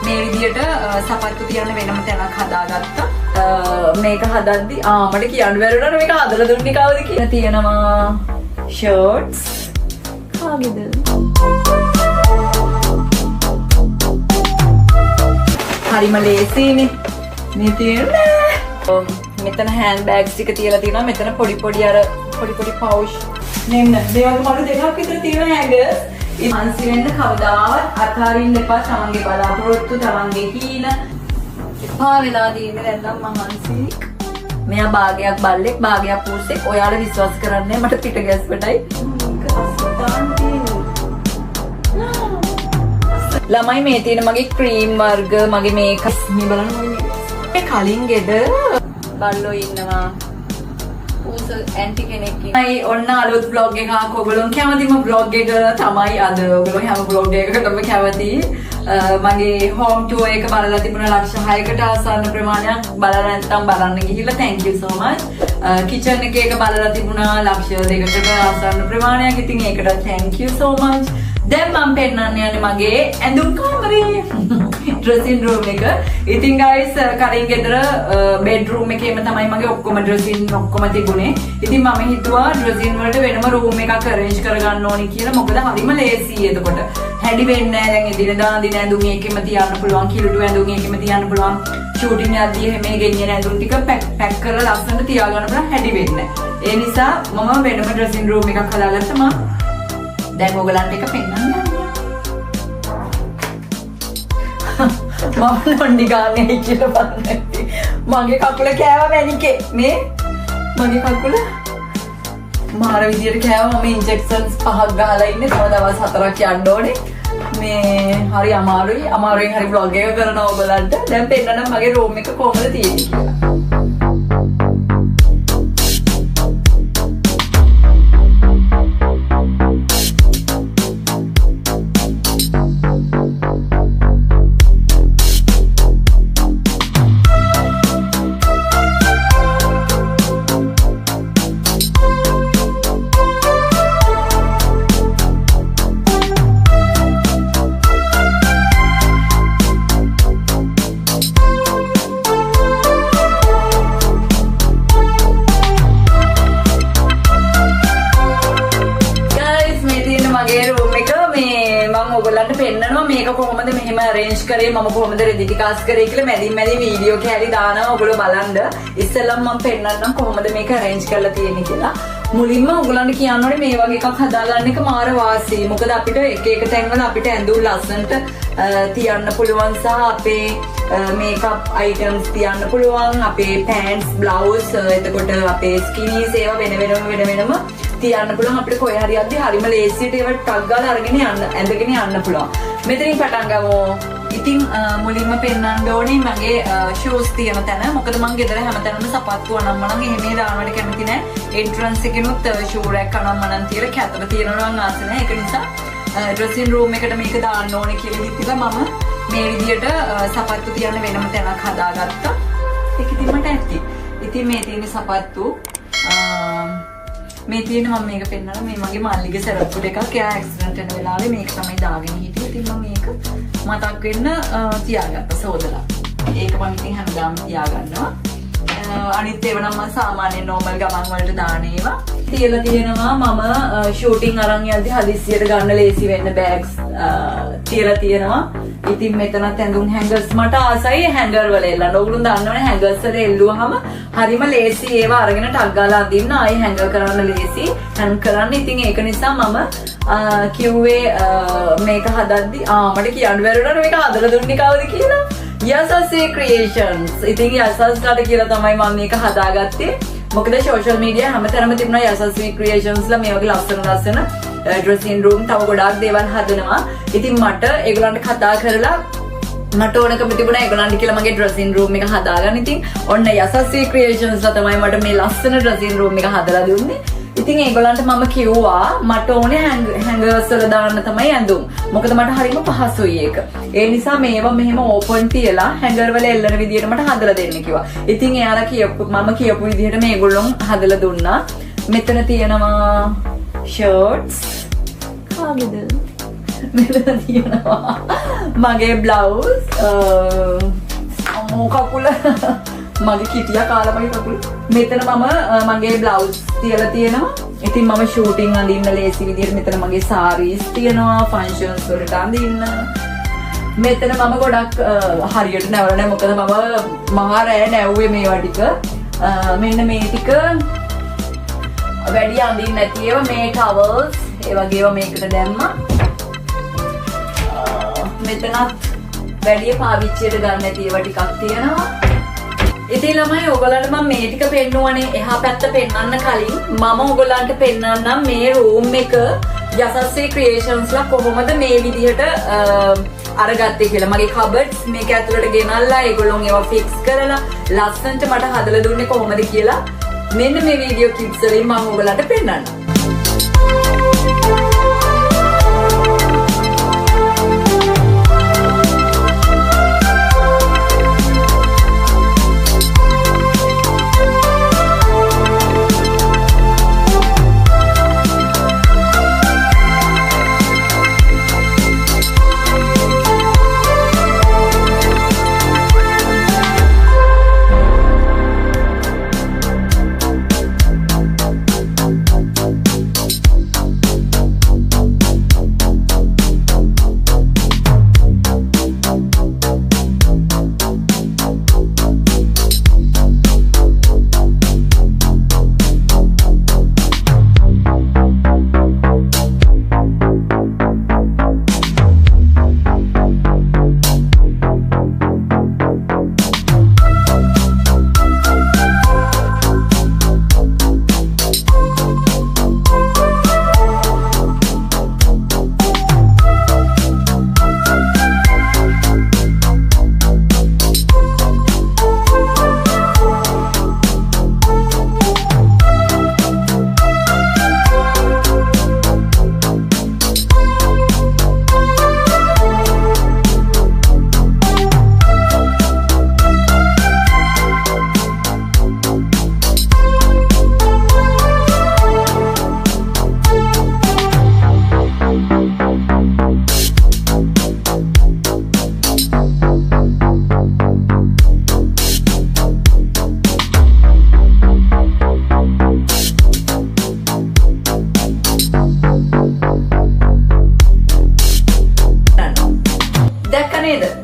මේ විදියට සපත්තු තියන්න වෙනම තැනක් හදාගත්තා. මේක හදද්දි මට කියන්න බැරුණා මේක හදලා දුන්නේ කවුද කියලා. තියෙනවා ෂර්ට්ස්. කාගේද? හරිම ලේසියිනේ. මේ තියෙන්නේ. මෙතන හෑන්ඩ් බෑග්ස් ටික තියලා තියෙනවා. මෙතන පොඩි පොඩි පවුච් නෙන්න. දේවල් මඩු දෙකක් විතර තියෙන හැංගර්ස්. මහන්සි වෙන්න කවදාවත් අතාරින්න එපා. තමන්ගේ බලාපොරොත්තු, තමන්ගේ හීන එපා වෙලා තියෙන්නේ නැත්නම් මහන්සි. මෙයා භාගයක් බල්ලෙක්, භාගයක් පුරුෂෙක්. ඔයාලා විශ්වාස කරන්නේ මට පිට ගැස්පටයි. ළමයි මේ තියෙන මගේ ක්‍රීම් වර්ග, මගේ මේකප් මේ බලන්න මේ කලින් ගෙද බල්ලෝ ඉන්නවා. ඇන්ටි කෙනෙක් ඉන්නයි. ඔන්න අලුත් vlog එකක්. ඔයගොල්ලෝ කැමතිම vlog එක තමයි අද. ඔයගොල්ලෝ හැම vlog එකකටම කැමති. මගේ home tour එක බලලා තිබුණා ලක්ෂ 6කට ආසන්න ප්‍රමාණයක්. බලලා නැත්නම් බලන්න ගිහිල්ලා thank you so much. kitchen එක බලලා තිබුණා ලක්ෂ 2කට ආසන්න ප්‍රමාණයක්. ඉතින් ඒකට thank you so much. දැන් මම පෙන්නන්න යන්නේ මගේ ඇඳුම් කාමරේ. dressing room එක. ඉතින් guys කලින් ගෙදර bedroom එකේම තමයි මගේ ඔක්කොම dressing ඔක්කොම තිබුණේ. ඉතින් මම හිතුවා dressing වලට වෙනම room එකක් arrange කරගන්න ඕනි කියලා. මොකද හරිම ලේසි එතකොට. හැඩි වෙන්නේ නැහැ. දැන් එදිනෙදා අඳින ඇඳුම් එකෙම තියන්න පුළුවන්. කිලුටු ඇඳුම් එකෙම තියන්න පුළුවන්. shooting යද්දී මේ ගෙනියන ඇඳුම් ටික pack කරලා ලස්සනට තියාගන්න පුළුවන්. හැඩි වෙන්නේ නැහැ. ඒ නිසා මම වෙනම dressing room එකක් හදාගත්තා. දැන් ඔයගලන්ට එක පෙන්නන්න යන්නේ. මම නොණ්ඩි ගානේ කියලා බලන්න. මගේ කකුල කෑවා මැනිකේ. මේ මගේ කකුල මාර විදියට කෑවා. මම ඉන්ජෙක්ෂන්ස් 5ක් ගහලා ඉන්නේ. තව දවස් 4ක් යන්න ඕනේ. මේ හරි අමාරුයි හරි vlog එක කරනවා ඔයගලන්ට. දැන් පෙන්නන්න මගේ room එක කොහොමද තියෙන්නේ කියලා. ඔයගොල්ලන්ට පෙන්නනවා මේක කොහොමද මෙහෙම arrange කරේ මම කොහොමද රෙදි ටිකාස් කරේ කියලා මැදින් වීඩියෝ කෑලි දානවා ඔයගොල්ලෝ බලන්න. ඉස්සෙල්ලම මම පෙන්නන්නම් කොහොමද මේක arrange කරලා තියෙන්නේ කියලා. මුලින්ම ඔයගොල්ලන්ට කියන්න ඕනේ මේ වගේ එකක් හදාගන්න එක මාර වාසි. මොකද අපිට එක තැන්වල අපිට ඇඳුම් ලස්සනට තියන්න පුළුවන් සහ අපේ මේකප් අයිටම්ස් තියන්න පුළුවන්. අපේ pants, blouse, එතකොට අපේ skins ඒවා වෙනම තියන්න පුළුවන්. අපිට කොහේ හරි යද්දි හරිම ලේසියට ඒවට ටග් ගාලා අරගෙන ඇඳගෙන යන්න පුළුවන්. මෙතනින් පටන් ගමු. ඉතින් මුලින්ම පෙන්නන්න ඕනේ මගේ shoes තියෙන තැන. මොකද මම ගෙදර හැමතැනම සපත්තු අනම්මනම් එහෙම දානවට කැමති නැහැ. entrance එකෙනුත් shoe rack අනම්මනම් තියලා කැතට තියනවා නම් ආස නැහැ. ඒක නිසා dressing room එකට මේක දාන්න ඕනේ කියලා හිතුවා මම මේ විදියට සපත්තු තියන්න වෙනම තැනක් හදාගත්තා. ඒක ඉතින් මට ඇති. ඉතින් මේ තියෙන සපත්තු මේ තියෙන මම මේක පෙන්නනවා මේ මගේ මල්ලිගේ සරප්පු දෙකක් එයා ඇක්සිඩන්ට් වෙන වෙලාවේ මේක තමයි දාගෙන හිටියේ. ඉතින් මම මේක මතක් වෙන්න තියාගත්තා සෝදලා. ඒක මම ඉතින් හැමදාම තියාගන්නවා. අනිත් ඒවා නම් මම සාමාන්‍යයෙන් normal ගමන් වලට දාන ඒවා. තියලා තියෙනවා මම shooting අරන් යද්දි හදිස්සියට ගන්න ලේසි වෙන්න bags තියලා තියෙනවා. ඉතින් මෙතනත් ඇඳුම් hangers මට ආසයි hanger වල එල්ලන්න. ඔයගොල්ලෝ දන්නවනේ hangers වල එල්ලුවාම හරිම ලේසි ඒවා අරගෙන ටග් ගාලා අදින්න ආයි hanger කරන්න ලේසි hang කරන්න. ඉතින් ඒක නිසා මම කිව්වේ මේක හදද්දි මට කියන්න බැරුණා මේක හදලා දුන්නේ කවුද කියලා. යසස්සේ ක්‍රියේෂන්ස්. ඉතින් යසස්ට කියලා තමයි මම මේක හදාගත්තේ. මොකද social media හැමතැනම තිබුණා යසස්සේ ක්‍රියේෂන්ස්ලා මේ වගේ ලස්සන dressing room තව ගොඩාක් දේවල් හදනවා. ඉතින් මට ඒගොල්ලන්ට කතා කරලා මට ඕනකම තිබුණා ඒගොල්ලන්ට කියලා මගේ dressing room එක හදාගන්න. ඉතින් ඔන්න යසස්සේ ක්‍රියේෂන්ස්ලා තමයි මට මේ ලස්සන dressing room එක හදලා දුන්නේ. ඉතින් ඒගොල්ලන්ට මම කිව්වා මට ඕනේ hangers වල දාන්න තමයි ඇඳුම්. මොකද මට හරිම පහසුයි ඒක. ඒ නිසා මේවා මෙහෙම open තියලා hanger වල එල්ලන විදියට මට හදලා දෙන්න කිව්වා. ඉතින් එයාලා මම කියපු විදියට මේගොල්ලෝ හදලා දුන්නා. මෙතන තියෙනවා shirts. කාගේද? මෙතන තියෙනවා මගේ බ්ලවුස් අම්මෝ කකුල මගේ කිටියා කාලා මගේ කකුල මෙතන මම මගේ බ්ලවුස් තියලා තියෙනවා ඉතින් මම ෂූටින් අඳින්න ලේසි විදියට මෙතන මගේ සාරීස් තියෙනවා ෆන්ක්ෂන්ස් වලට අඳින්න මෙතන මම ගොඩක් හරියට නැවලා නැහැ මොකද මම මහා රෑ නැවුවේ මේවා ටික මෙන්න මේ ටික වැඩි අඳින්න නැති ඒවා මේ ටවල්ස් ඒ වගේ ඒවා මේකට දැම්මා මෙතනත් වැඩි පාවිච්චියට ගන්න නැති ඒවා ටිකක් තියෙනවා ඉතින් ළමයි ඔයගලන්ට මම මේ ටික පෙන්නුවනේ එහා පැත්ත පෙන්වන්න කලින් මම ඔයගලන්ට පෙන්වන්නම් මේ රූම් එක යසස්සේ ක්‍රියේෂන්ස්ලා කොහොමද මේ විදිහට අරගත්තේ කියලා මගේ කබඩ්ස් මේක ඇතුළට ගෙනල්ලා ඒගොල්ලෝ ඒවා ෆික්ස් කරලා ලස්සනට මට හදලා දුන්නේ කොහොමද කියලා මෙන්න මේ වීඩියෝ ක්ලිප්ස් වලින් මම ඔයගලන්ට පෙන්වන්නම්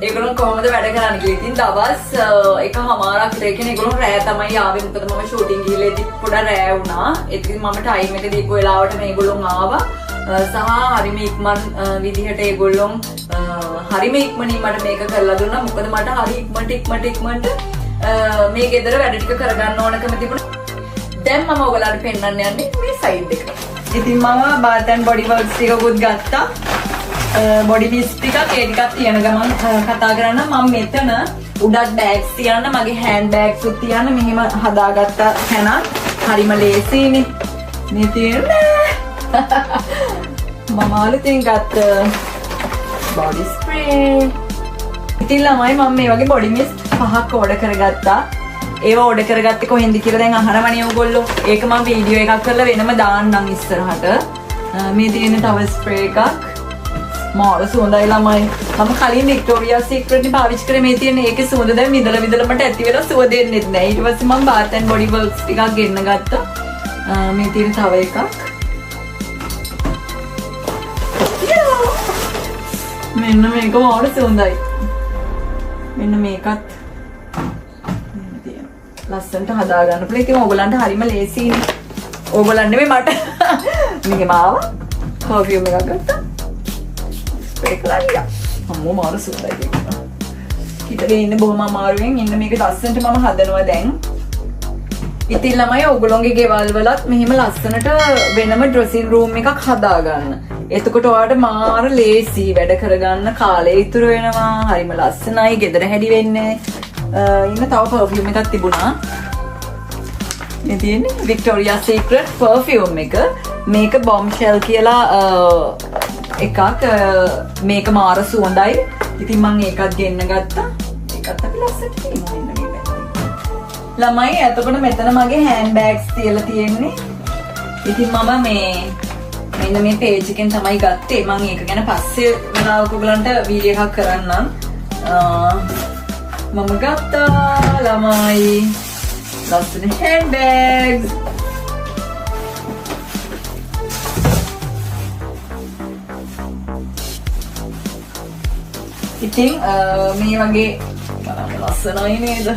ඒගොල්ලෝ කොහොමද වැඩ කරන්නේ කියලා. ඉතින් දවස් එකමාරක් විතර කියන්නේ ඒගොල්ලෝ රෑ තමයි ආවේ. මොකද මම ෂූටින් ගිහලා ඉතින් පොඩ රෑ වුණා. ඉතින් මම ටයිම් එක දීපු වෙලාවට මේගොල්ලෝ ආවා. සහ හරිම ඉක්මන් විදිහට ඒගොල්ලෝ හරිම ඉක්මනින් මට මේක කරලා දුන්නා. මොකද මට හරි ඉක්මනට මේ ගෙදර වැඩ ටික කරගන්න ඕනකම තිබුණා. දැන් මම ඔයගලන්ට පෙන්වන්න යන්නේ මේ සයිඩ් එක. ඉතින් මම bath and body works ටිකකුත් ගත්තා. බොඩි මිස් ටිකක් ඒ ටිකක් තියන ගමන් කතා කරන්න මම මෙතන උඩත් බෑග්ස් තියන්න මගේ හෑන්ඩ් බෑග්ස් උත් තියන්න මෙහෙම හදාගත්ත තැනක් හරිම ලේසියිනේ මේ තියෙන්නේ මම අලුතින් ගත්ත බොඩි ස්ප්‍රේ ඉතින් ළමයි මම මේ වගේ බොඩි මිස්ට් 5ක් ඕඩර් කරගත්තා ඒව ඕඩර් කරගත්තේ කොහෙන්ද කියලා දැන් අහනවනේ ඔයගොල්ලෝ ඒක මම වීඩියෝ එකක් කරලා වෙනම දාන්නම් ඉස්සරහට මේ තියෙන තව ස්ප්‍රේ එකක් මාර සුවඳයි ළමයි මම කලින් වික්ටෝරියා සීක්‍රට් පාවිච්චි කරේ මේ තියෙන ඒකේ සුවඳ දැන් විදලා මට ඇති වෙලා සුව දෙන්නෙත් නෑ ඊට පස්සේ මම bath and body works ටිකක් ගෙන්න ගත්තා මේ තියෙන තව එකක් මෙන්න මේක මාර සුවඳයි මෙන්න මේකත් මෙන්න තියෙන ලස්සනට හදා ගන්න පුළුවන් ඉතින් ඕගලන්ට හරිම ලේසියිනේ ඕගලන් නෙමෙයි මට මෙහෙම ආවා පර්ෆියුම් එකක් ගත්තා අම්මෝ මාර සුවඳයි ඒක. හිතගෙන ඉන්න බොහොම අමාරුවෙන් ඉන්න මේක ලස්සනට මම හදනවා දැන්. ඉතින් ළමයි ඔයගොල්ලෝගේ ගෙවල් වලත් මෙහෙම ලස්සනට වෙනම ඩ්‍රෙසින් රූම් එකක් හදා ගන්න. එතකොට ඔයාලට මාර ලේසි වැඩ කරගන්න කාලය ඉතුරු වෙනවා. හරිම ලස්සනයි ගෙදර හැදි වෙන්නේ. ඉන්න තව පර්ෆියුම් එකක් තිබුණා. මේ තියෙන්නේ Victoria's Secret perfume එක. මේක bombshell කියලා එකක් මේක මාර සුවඳයි. ඉතින් මම ඒකත් ගෙන්න ගත්තා. ඒකත් අපි ලස්සට තියෙනවා මෙන්න මේ පැත්තේ. ළමයි එතකොට මෙතන මගේ හෑන්ඩ් බෑග්ස් තියලා තියෙන්නේ. ඉතින් මම මේ මෙන්න මේ පේජ් එකෙන් තමයි ගත්තේ. මම ඒක ගැන පස්සේ වෙලාවක ඔයගලන්ට වීඩියෝ එකක් කරන්නම්. මම ගත්තා ළමයි ලස්සන hand bags. ඉතින් මේ වගේ ලස්සනයි නේද?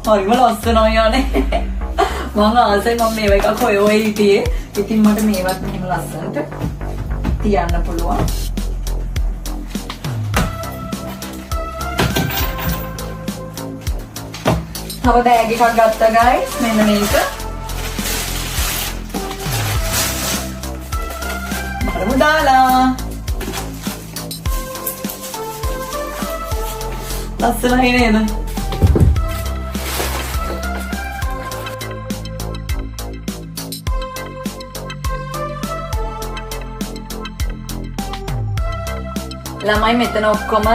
හරිම ලස්සනයි යන්නේ. මම ආසයි මම මේව එකක් හොය හිටියේ. ඉතින් මට මේවත් මෙහෙම ලස්සනට තියන්න පුළුවන්. තව බෑග් එකක් ගත්තා guys. මෙන්න මේක. බලමු දාලා. ලස්සනයි නේද? ළමයි මෙතන ඔක්කොම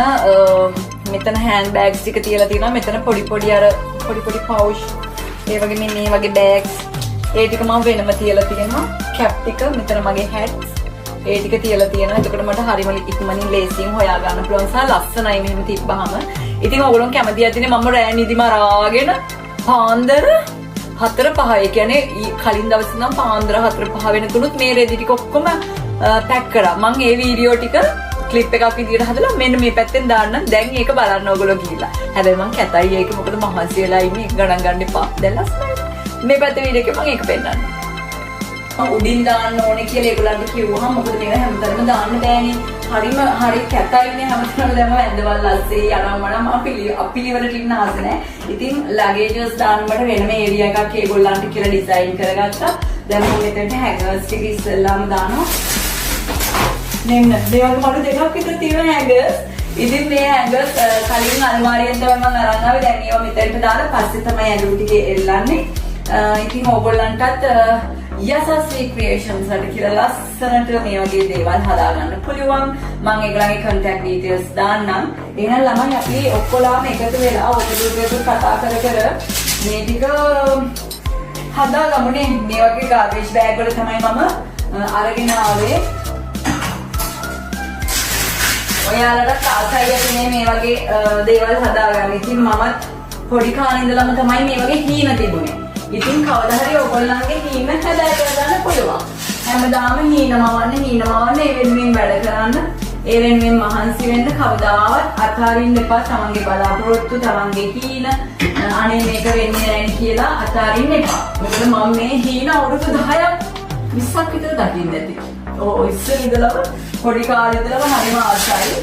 මෙතන hand bags ටික තියලා තියෙනවා. මෙතන පොඩි පොඩි pouch ඒ වගේ මේ වගේ bags ඒ ටික මම වෙනම තියලා තියෙනවා. cap ටික මෙතන මගේ hats ඒ ටික තියලා තියෙනවා. එතකොට මට හරිම ඉක්මනින් ලේසියෙන් හොයා ගන්න පුළුවන් සහ ලස්සනයි මෙහෙම තිබ්බහම. ඉතින් ඔයගොල්ලෝ කැමති ඇතිනේ මම රෑ නිදිම අරගෙන පාන්දර 4-5 ඒ කියන්නේ කලින් දවසේ නම් පාන්දර 4-5 වෙනතුනුත් මේ රෙදි ටික ඔක්කොම පැක් කරා. මම මේ වීඩියෝ ටික ක්ලිප් එකක් විදියට හදලා මෙන්න මේ පැත්තෙන් දාන්න. දැන් ඒක බලන්න ඕගොල්ලෝ ගිහිල්ලා. හැබැයි මම කැතයි ඒක මොකද මහන්සි වෙලා ඉන්නේ ගණන් ගන්න එපා. දැන් ලස්සනයි. මේ පැත්තේ වීඩියෝ එකේ මම ඒක පෙන්නන්නම්. මම උඩින් දාන්න ඕනේ කියලා ඒගොල්ලන්ට කිව්වහම මොකද මේක හැමතැනම දාන්න බෑනේ. හරි කැතයිනේ හැමතැනම දැම්ම ඇඳවල් අස්සේ යනවා මම අපිලිවලට ඉන්න ආස නැහැ. ඉතින් ලගේජස් දාන්න මට වෙනම ඒරියා එකක් ඒගොල්ලන්ට කියලා ඩිසයින් කරගත්තා. දැන් මම මෙතනට හැංගර්ස් ටික ඉස්සෙල්ලාම දානවා. මෙන්න මේ වගේ මඩු දෙකක් විතර තියෙන හැංගර්ස්. ඉතින් මේ හැංගර්ස් කලින් අල්මාරියෙන් තමයි මම අරන් ආවේ. දැන් ඒවා මෙතනට දාලා පස්සේ තමයි ඇඳුම් ටික එල්ලන්නේ. ඉතින් ඕගොල්ලන්ටත් යසස්වී ක්‍රියේෂන්ස් වලට කියලා ලස්සනට මේ වගේ දේවල් හදාගන්න පුළුවන්. මම ඒගොල්ලන්ගේ contact details දාන්නම්. එහෙනම් ළමයි අපි ඔක්කොලාම එකතු වෙලා ඔයගොල්ලෝ කතා කර මේ ටික හදාගමුනේ. මේ වගේ garbage bag වල තමයි මම අරගෙන ආවේ. ඔයාලට ආසයි ඇතිනේ මේ වගේ දේවල් හදාගන්න. ඉතින් මමත් පොඩි කාලේ ඉඳලම තමයි මේ වගේ හීන තිබුණේ. ඉතින් කවදා හරි ඔයගොල්ලන්ගේ හීන හදා ගන්න පුළුවන්. හැමදාම හීන මවන්න ඒ වෙනුවෙන් වැඩ කරන්න. ඒ වෙනුවෙන් මහන්සි වෙන්න කවදාවත් අතාරින්න එපා. තමන්ගේ බලාපොරොත්තු, තමන්ගේ හීන අනේ මේක වෙන්නේ නැහැ කියලා අතාරින්න එපා. මොකද මම මේ හීන අවුරුදු 10ක් 20ක් විතර දකින්න ඇති. ඉස්සර ඉඳලම පොඩි කාලේ ඉඳලම හරිම ආසයි.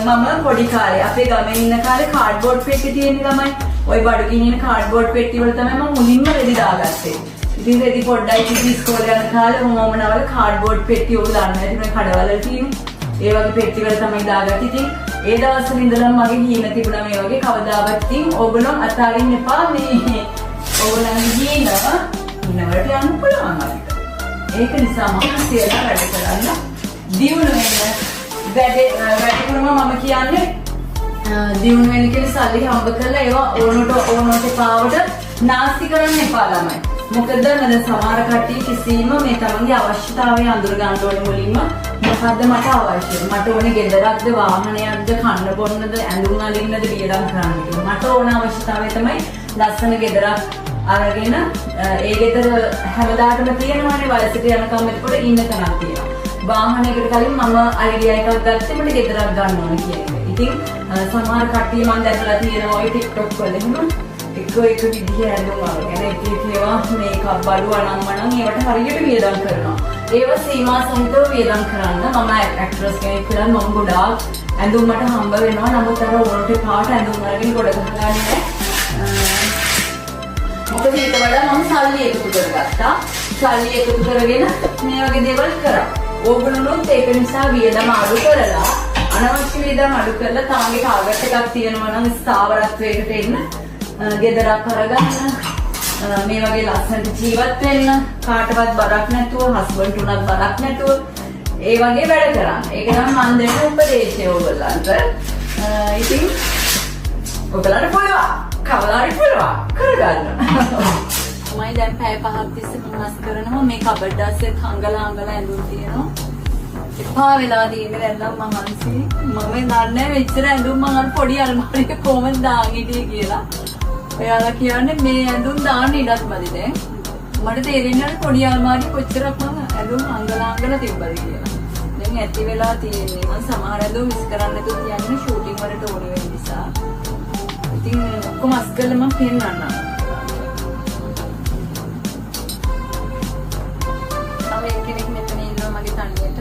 මම පොඩි කාලේ අපේ ගමේ ඉන්න කාලේ කාඩ්බෝඩ් පෙට්ටි තියෙන ළමයි. ওই බඩු ගිනින කාඩ්බෝඩ් පෙට්ටි වල තමයි මම මුලින්ම රෙදි දාගත්තේ. ඉතින් රෙදි පොඩ්ඩයි කිසි ඉස්කෝලේ යන කාලේ මොමනවල කාඩ්බෝඩ් පෙට්ටි ඔය දාන්න ඇති මේ කඩවල තියෙන්නේ. ඒ වගේ පෙට්ටි වල තමයි දාගත්තේ. ඉතින් ඒ දවස්වල ඉඳලම මගේ හීන තිබුණා මේ වගේ කවදාවත් ඉතින් ඕගොල්ලෝ අතාරින්න එපා මේ ඕගොල්ලන්ගේ හීන නවලට යන්න පුළුවන් අපිට. ඒක නිසා මම කියලා වැඩ කරන්න දියුණු වෙන්න වැඩිපුරම මම කියන්නේ දියුණු වෙන්න කියලා සල්ලි හම්බ කරලා ඒවා ඕනට පාවට නාස්ති කරන්න එපා ළමයි. මොකද නේද සමහර කට්ටිය කිසිම මේ තමන්ගේ අවශ්‍යතාවය අඳුර ගන්න ඕනේ මුලින්ම මොකද්ද මට අවශ්‍ය? මට ඕනේ ගෙදරක්ද වාහනයක්ද කන්න බොන්නද ඇඳුම් අඳින්නද වියදම් කරන්න කියලා. මට ඕන අවශ්‍යතාවය තමයි ලස්සන ගෙදරක් අරගෙන ඒ ගෙදර හැමදාටම තියෙනවානේ වයසට යනකම් එතකොට ඉන්න තැනක් තියෙනවා. වාහනයකට කලින් මම අයිඩියා එකක් ගත්තේ මට ගෙදරක් ගන්න ඕන කියන එක. ඉතින් සමහර කට්ටිය මම දැකලා තියෙනවා ඔය TikTok වල එහෙම එක විදිහ ඇඳුම් අරගෙන එක ඒවා මේකප් බඩු අනම්මනම් ඒවට හරියට වියදම් කරනවා. ඒව සීමා සහිතව වියදම් කරන්න මම ඇක්ට්‍රස් කෙනෙක් කියලා මම ගොඩාක් ඇඳුම් මට හම්බ වෙනවා. නමුත් අර ඕනට පාට ඇඳුම් අරගෙන ගොඩ ගහගන්නේ නැහැ. මොකද ඊට වඩා මම සල්ලි එකතු කරගත්තා. සල්ලි එකතු කරගෙන මේ වගේ දේවල් කරා. ඕගොල්ලෝත් ඒක නිසා වියදම අඩු කරලා අනවශ්‍ය වියදම් අඩු කරලා තමන්ගේ ටාගට් එකක් තියෙනවා නම් ස්ථාවරත්වයකට එන්න ගෙදරක් අරගන්න මේ වගේ ලස්සනට ජීවත් වෙන්න කාටවත් බරක් නැතුව හස්බන්ඩ් උනත් බරක් නැතුව ඒ වගේ වැඩ කරන්න. ඒක තමයි මම දෙන උපදේශය ඕගොල්ලන්ට. ඉතින් ඔයාලට පුළුවන් කවදාවත් පුළුවන් කරගන්න. තමයි දැන් පැය 5ක් තිස්සේ මම මස් කරනවා මේ කබඩ් ඇස්සේ හංගලා ඇඳුම් තියෙනවා. එපා වෙලා තියෙන්නේ දැන් නම් මහන්සි. මම දන්නේ මෙච්චර ඇඳුම් මම පොඩි අල්මාරියක කොහොමද දාන් හිටියේ කියලා. ඔයාලා කියන්නේ මේ ඇඳුම් දාන්න ඉඩක් මදි දැන්. මට තේරෙන්නේ පොඩි අල්මාරිය කොච්චරක් මම ඇඳුම් අංගලා තිබ්බද කියලා. දැන් ඇති වෙලා තියෙන්නේ මම සමහර ඇඳුම් මිස් කරන්න නැතුව තියන්නේ ෂූටින් වලට ඕන වෙන නිසා. ඉතින් ඔක්කොම මස් කරලා මම පෙන්නන්නම්. තව කෙනෙක් මෙතන ඉන්නවා මගේ තනියට.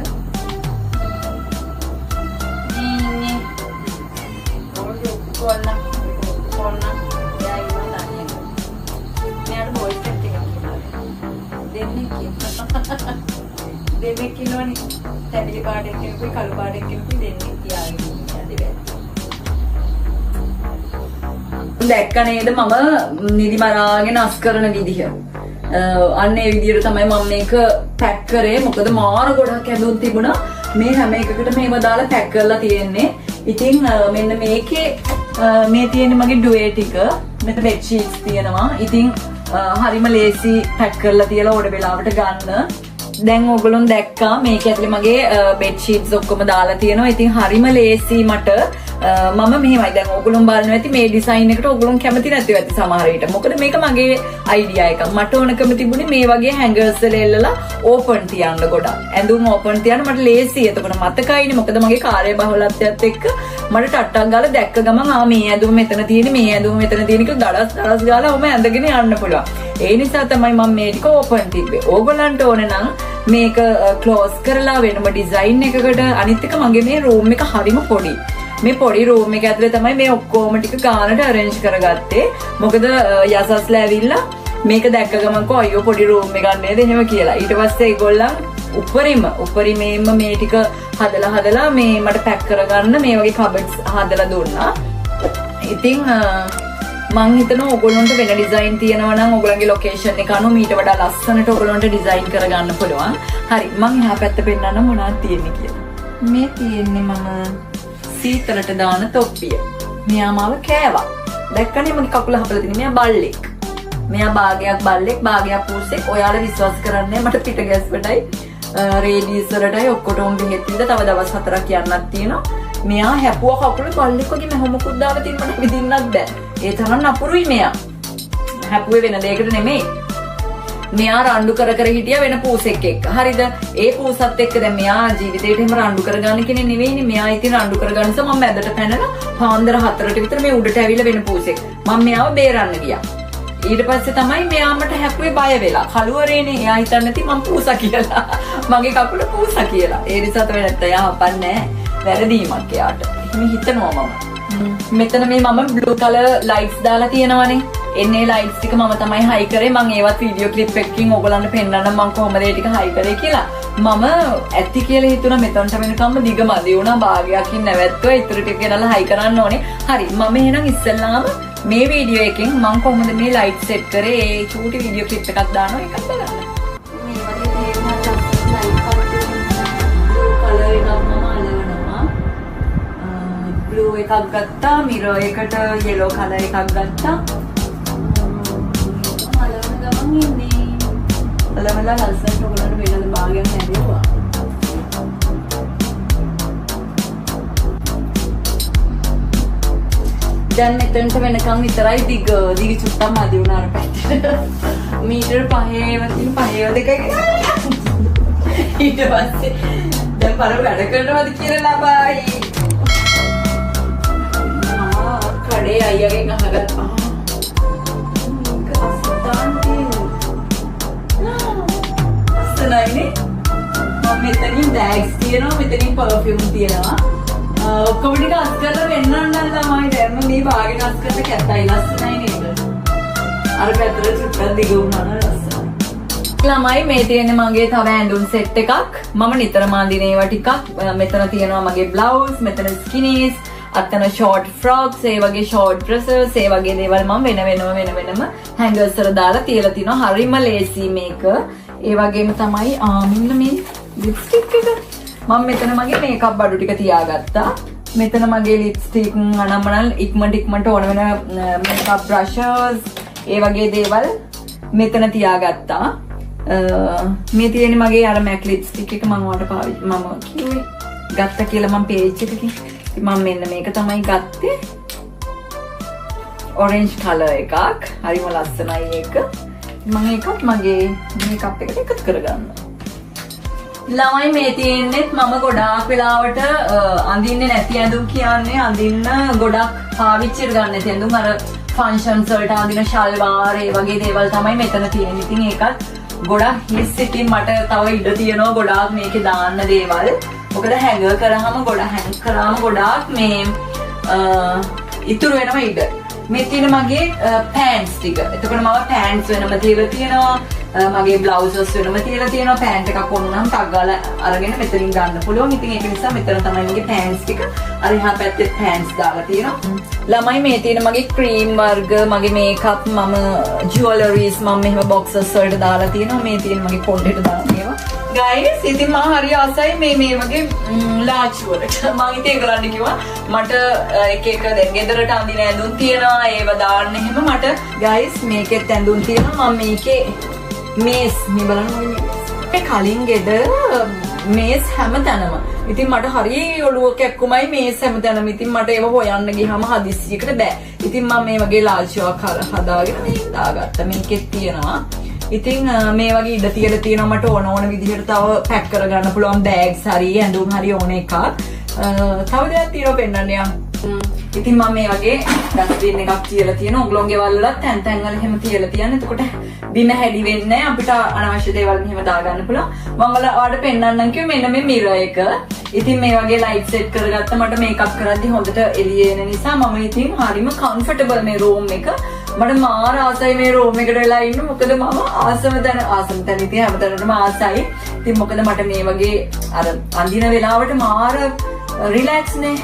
දෙන්නේ කිනෝනි තැඹිලි පාටෙන් කෙනෙකුයි කළු පාටෙන් කෙනෙකුයි දෙන්නේ තියාගෙන ඉන්නේ. දැක්ක නේද මම නිදි මරාගෙන අස් කරන විදිහ. අන්න ඒ විදිහට තමයි මම මේක පැක් කරේ. මොකද මාර ගොඩක් ඇඳුම් තිබුණා. මේ හැම එකකට මේව දාලා පැක් කරලා තියෙන්නේ. ඉතින් මෙන්න මේකේ මේ තියෙන්නේ මගේ ඩුවේ ටික. මෙතන බෙඩ් ෂීට්ස් තියෙනවා. ඉතින් හරිම ලේසි පැක් කරලා තියලා ඕඩ වෙලාවට ගන්න. දැන් ඔයගොල්ලෝ දැක්කා මේක ඇතුලේ මගේ බෙඩ් ෂීට්ස් ඔක්කොම දාලා තියෙනවා. ඉතින් හරිම ලේසි මට මම මෙහෙමයි දැන් ඔයගොල්ලෝ බලනවා ඇති මේ ඩිසයින් එකට ඔයගොල්ලෝ කැමති නැතිව ඇති සමහර විට. මොකද මේක මගේ අයිඩියා එකක්. මට ඕනකම තිබුණේ මේ වගේ හැංගර්ස් වල එල්ලලා ඕපන් තියන්න ගොඩක්. ඇඳුම් ඕපන් තියන්න මට ලේසි. එතකොට මතකයිනේ මොකද මගේ කාර්යබහුලත්වයත් එක්ක මට ටට්ටක් ගාලා දැක්ක ගමන් මේ ඇඳුම මෙතන තියෙන්නේ මේ ඇඳුම මෙතන තියෙන කියලා දඩස් ගාලා ඔම ඇඳගෙන යන්න පුළුවන්. ඒ නිසා තමයි මම මේ ටික ඕපන් තිබ්බේ. ඕගොල්ලන්ට ඕන නම් මේක ක්ලෝස් කරලා වෙනම ඩිසයින් එකකට අනිත් එක මගේ මේ රූම් එක හරිම පොඩි. මේ පොඩි රූම් එක ඇතුලේ තමයි මේ ඔක්කොම ටික ගානට අරේන්ජ් කරගත්තේ. මොකද යසස්ලා ඇවිල්ලා මේක දැක්ක ගමන් කො අයියෝ පොඩි රූම් එකක් නේද එහෙම කියලා. ඊට පස්සේ ඒගොල්ලන් උපරිමේම මේ ටික හදලා මේ මට පැක් කරගන්න මේ වගේ කබඩ්ස් හදලා දුන්නා. ඉතින් මං හිතනවා ඔයගොල්ලන්ට වෙන ඩිසයින් තියෙනවා නම් ඔයගොල්ලන්ගේ ලොකේෂන් එක අනුව ඊට වඩා ලස්සනට ඔයගොල්ලන්ට ඩිසයින් කරගන්න පුළුවන්. හරි මං එහා පැත්ත පෙන්නන්න මොනවද තියෙන්නේ කියලා. මේ තියෙන්නේ මම සීතලට දාන තොප්පිය. මෙයා මාව කෑවා. දැක්කනේ මගේ කකුල හපලා තියෙන්නේ. මෙයා බල්ලෙක්. මෙයා භාගයක් බල්ලෙක් භාගයක් පුරුෂෙක්. ඔයාලා විශ්වාස කරන්නේ මට පිට ගැස්වටයි රේඩියස් වලටයි ඔක්කොටම බෙහෙත් දීලා තව දවස් 4ක් යන්නක් තියෙනවා. මෙයා හැපුවා කකුල බල්ලෙක් වගේ මෙහෙම මොකුත් දාලා තියෙන මට විදින්නත් බෑ. ඒ තරම් නපුරුයි මෙයා. හැපුවේ වෙන දෙයකට නෙමෙයි. මෙයා රණ්ඩු කර හිටියා වෙන පූසෙක් එක්ක. හරිද? ඒ පූසත් එක්ක දැන් මෙයා ජීවිතේට එහෙම රණ්ඩු කරගන්න කෙනෙක් නෙවෙයිනේ. මෙයා ඉතින් රණ්ඩු කරගන්න නිසා මම මැදට පැනලා පාන්දර 4ට විතර මේ උඩට ඇවිල්ලා වෙන පූසෙක්. මම මෙයාව බේරන්න ගියා. ඊට පස්සේ තමයි මෙයා මට හැපුවේ බය වෙලා. කළුවරේනේ එයා හිතන්නේ නැති මම පූසා කියලා. මගේ කකුල පූසා කියලා. ඒ නිසා තමයි නැත්නම් එයා හපන්නේ නැහැ. වැරදීමක් එයාට. එහෙම හිතනවා මම. මෙතන මේ මම බ්ලූ කලර් ලයිට්ස් දාලා තියෙනවානේ. එන්නේ ලයිට්ස් ටික මම තමයි හයි කරේ. මම ඒවත් වීඩියෝ ක්ලිප් එකකින් ඔයගලන්ට පෙන්නන්නම් මම කොහොමද ඒ ටික හයි කරේ කියලා. මම ඇති කියලා හිතුණා මෙතනට වෙනකම්ම දිග මදි වුණා. භාගයකින් නැවැත්තුවා. ඊටු ටික ගෙනල්ලා හයි කරන්න ඕනේ. හරි මම එහෙනම් ඉස්සෙල්ලාම මේ වීඩියෝ එකෙන් මම කොහොමද මේ ලයිට් සෙට් කරේ ඒ චූටි වීඩියෝ ක්ලිප් එකක් දානවා එකක් බලන්න. මේ වගේ තේරෙනවා ලයිට් කලර් එකක් මම අලවනවා. බ්ලූ එකක් ගත්තා. මිරර් එකට yellow කලර් එකක් ගත්තා. අලවන ගමන් ඉන්නේ. අලවලා ලස්සනට ඔයගොල්ලන්ට වෙනද භාගයක් හැදෙවුවා. දැන් මෙතනට වෙනකන් විතරයි දිග චුට්ටක් මදි වුණා අර පැත්තට. මීටර 5ේම තියෙන 5 දෙකයි. ඊට පස්සේ දැන් පර වැඩ කරනවද කියලා ලබයි. කඩේ අයියාගෙන් අහගත්තා. අස්සනයිනේ. මම මෙතනින් බෑග්ස් තියෙනවා මෙතනින් පර්ෆියුම් තියෙනවා. ඔක්කොම ටික අස් කරලා වෙන්නන්න ළමයි දැන් මේ භාගෙන් අස් කරලා කැතයි ලස්සනයි නේද? අර පැත්තට චුට්ටක් දිග වුණා නේද ලස්සනයි. ළමයි මේ තියෙන්නේ මගේ තව ඇඳුම් සෙට් එකක්. මම නිතරම අඳින ඒවා ටිකක්. මෙතන තියෙනවා මගේ බ්ලවුස්, මෙතන ස්කිනීස්, අතන ෂෝට් ෆ්‍රොක්ස්, ඒ වගේ ෂෝට් ඩ්‍රෙසස්, ඒ වගේ දේවල් මම වෙනම හැංගර්ස් වල දාලා තියලා තිනවා. හරිම ලේසි මේක. ඒ වගේම තමයි මෙන්න මේ ලිප්ස්ටික් එක. මම මෙතන මගේ මේකප් බඩු ටික තියාගත්තා. මෙතන මගේ ලිප්ස්ටික් අනම්මනල් ඉක්මනට ඕන වෙන මේකප් බ්‍රෂස් ඒ වගේ දේවල් මෙතන තියාගත්තා. මේ තියෙන්නේ මගේ අර MAC lipstick එක මම ඔයාලට පාවිච්චි මම කිව්වේ ගත්ත කියලා මම page එකකින්. මම මෙන්න මේක තමයි ගත්තේ. orange color එකක්. හරිම ලස්සනයි ඒක. මම ඒකත් මගේ මේකප් එකට එකතු කරගන්නවා. ළමයි මේ තියෙන්නේත් මම ගොඩාක් වෙලාවට අඳින්නේ නැති ඇඳුම් කියන්නේ අඳින්න ගොඩක් පාවිච්චි කරගන්න නැති ඇඳුම් අර ෆන්ක්ෂන්ස් වලට අඳින ශල්වාර ඒ වගේ දේවල් තමයි මෙතන තියෙන්නේ. ඉතින් ඒකත් ගොඩක් හිස් ඉතින් මට තව ඉඩ තියෙනවා ගොඩාක් මේකේ දාන්න දේවල්. මොකද හැංගර් කරාම ගොඩාක් මේ ඉතුරු වෙනවා ඉඩ. මේ තියෙන මගේ පෑන්ට්ස් ටික. එතකොට මම පෑන්ට්ස් වෙනම තියලා තියෙනවා. මගේ බ්ලවුසස් වෙනම තියලා තියෙනවා. පෑන්ට් එකක් ඕනනම් ටග් ගාලා අරගෙන මෙතනින් ගන්න පුළුවන්. ඉතින් ඒක නිසා මෙතන තමයි මගේ පෑන්ට්ස් ටික. අර එහා පැත්තේ පෑන්ට්ස් දාලා තියෙනවා. ළමයි මේ තියෙන මගේ ක්‍රීම් වර්ග, මගේ මේකප්, මම ජුවලරිස් මම මෙහෙම බොක්සස් වලට දාලා තියෙනවා. මේ තියෙන මගේ පොඩ්ඩේට දාලා ඒවා. ගයිස් ඉතින් මම හරි ආසයි මේ වගේ ලාච් වලට. මම ඉතින් ඒගොල්ලන්ට කිව්වා මට එක දැන් ගෙදරට අඳින ඇඳුම් තියෙනවා ඒව දාන්න එහෙම මට ගයිස් මේකෙත් ඇඳුම් තියෙනවා. මම මේකේ මේස් මේ බලන්න මේ කලින් ගෙදර මේස් හැමතැනම. ඉතින් මට හරි ඔළුව කැක්කුමයි මේස් හැමතැනම. ඉතින් මට ඒව හොයන්න ගියාම හදිස්සියකට බෑ. ඉතින් මම මේ වගේ ලාල්චුවක් හදාගෙන මේක දාගත්තා. මේකෙත් තියෙනවා. ඉතින් මේ වගේ ඉඩ තියලා තියෙනවා මට ඕන විදිහට තව පැක් කරගන්න පුළුවන් බෑග්ස් හරි ඇඳුම් හරි ඕන එකක්. තව දෙයක් තියෙනවා පෙන්නන්න යන්න. ඉතින් මම මේ වගේ ඩස්ට්බින් එකක් තියලා තියෙනවා. ඔයගොල්ලෝගේ වලලත් තැන් තැන් වල එහෙම තියලා තියන්නේ. එතකොට බිම හැදි වෙන්නේ නැහැ. අපිට අනවශ්‍ය දේවල් මෙහෙම දාගන්න පුළුවන්. මම ඔයාලට පෙන්නන්නම් කිව්වේ මෙන්න මේ මිරර් එක. ඉතින් මේ වගේ ලයිට් සෙට් කරගත්ත මට මේකප් කරද්දි හොඳට එළිය එන නිසා මම ඉතින් හරිම කම්ෆර්ටබල් මේ රූම් එක. මට මාර ආසයි මේ රූම් එකට වෙලා ඉන්න. මොකද මම ආසම තැන ඉතින් හැමතැනටම ආසයි. ඉතින් මොකද මට මේ වගේ අර අඳින වෙලාවට මාර රිලැක්ස් නේ.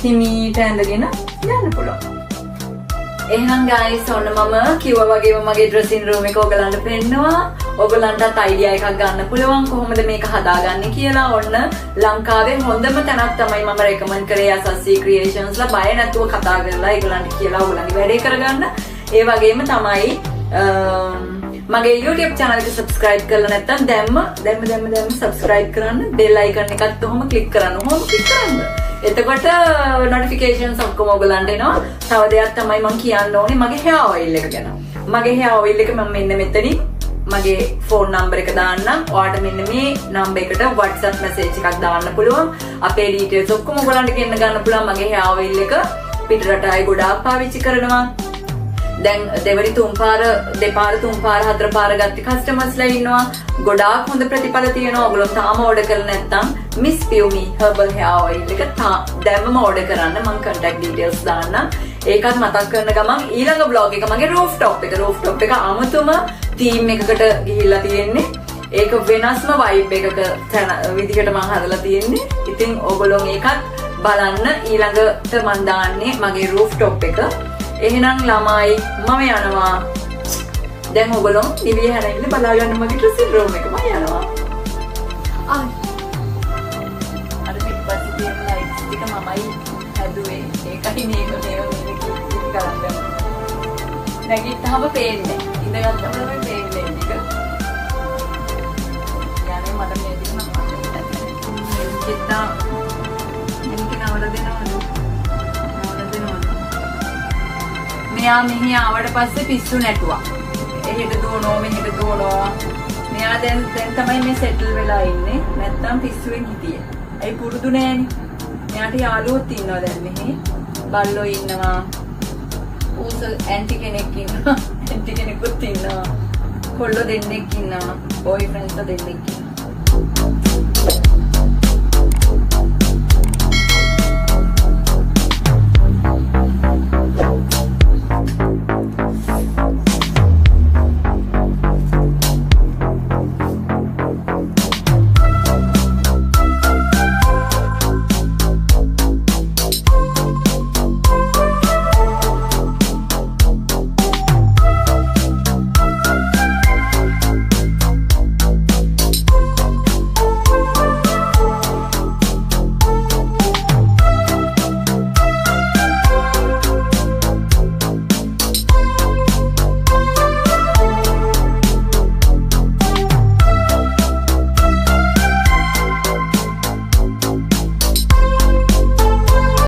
හිමීට ඇඳගෙන යන්න පුළුවන්. එහෙනම් guys ඔන්න මම කිව්වා වගේම මගේ dressing room එක ඔයගලන්ට පෙන්නනවා. ඔයගලන්ටත් idea එකක් ගන්න පුළුවන් කොහොමද මේක හදාගන්නේ කියලා. ඔන්න ලංකාවේ හොඳම තැනක් තමයි මම recommend කරේ SSC Creations ලා. බය නැතුව කතා කරලා ඒගොල්ලන්ට කියලා ඔයගලන්ගේ වැඩේ කරගන්න. ඒ වගේම තමයි මගේ YouTube channel එක subscribe කරලා නැත්නම් දැම්ම subscribe කරන්න. bell icon එකත් ඔහොම click කරන්න. ඔහොම click කරන්න. එතකොට notifications ඔක්කොම ඔයගලන්ට එනවා. තව දෙයක් තමයි මම කියන්න ඕනේ මගේ hair oil එක ගැන. මගේ hair oil එක මම මෙන්න මෙතනින් මගේ phone number එක දාන්නම්. ඔයාලට මෙන්න මේ number එකට WhatsApp message එකක් දාන්න පුළුවන්. අපේ details ඔක්කොම ඔයගලන්ට ගෙන්න ගන්න පුළුවන්. මගේ hair oil එක පිටරට අය ගොඩාක් පාවිච්චි කරනවා. දැන් දෙවනි දෙපාර තුන් පාර හතර පාර ගත්ත කස්ටමර්ස්ලා ඉන්නවා. ගොඩාක් හොඳ ප්‍රතිඵල තියෙනවා. ඔයගොල්ලෝ තාම ඕඩර් කරලා නැත්නම් Miss Piumi herbal hair oil එක දැන්ම ඕඩර් කරන්න. මම contact details දාන්නම්. ඒකත් මතක් කරන ගමන් ඊළඟ vlog එක මගේ rooftop එක අමුතුම theme එකකට ගිහිල්ලා තියෙන්නේ. ඒක වෙනස්ම vibe එකක විදිහට මම හදලා තියෙන්නේ. ඉතින් ඔයගොල්ලෝ ඒකත් බලන්න. ඊළඟට මම දාන්නේ මගේ rooftop එක. එහෙනම් ළමයි මම යනවා. දැන් ඔයගොල්ලෝ නිවිය හැරෙන්න බලාගන්න මගේ dressing room එක. මම යනවා. අර පිටපස්සේ තියෙන lights ටික මමයි හැදුවේ. ඒකයි මේක කරන්නේ. නැගිට්ටාම පේන්නේ. ඉඳගත්තම තමයි පේන්නේ ටික. යන්නේ මට මේ ටික මම කිත්තා මේක නවල දෙනවලු. මෙයා මෙහි ආවට පස්සේ පිස්සු නැටුවා. එහෙට දුවනවා මෙහෙට දුවනවා. මෙයා දැන් තමයි මේ සෙටල් වෙලා ඉන්නේ. නැත්තම් පිස්සුවෙන් හිටියේ. ඒ පුරුදු නෑනේ. මෙයාට යාළුවොත් ඉන්නවා දැන් මෙහි. බල්ලෝ ඉන්නවා. ඌස ඇන්ටි කෙනෙක් ඉන්නවා. ඇන්ටි කෙනෙකුත් ඉන්නවා. කොල්ලෝ දෙන්නෙක් ඉන්නවා. බොයිෆ්‍රෙන්ඩ්ස් දෙන්නෙක් ඉන්නවා.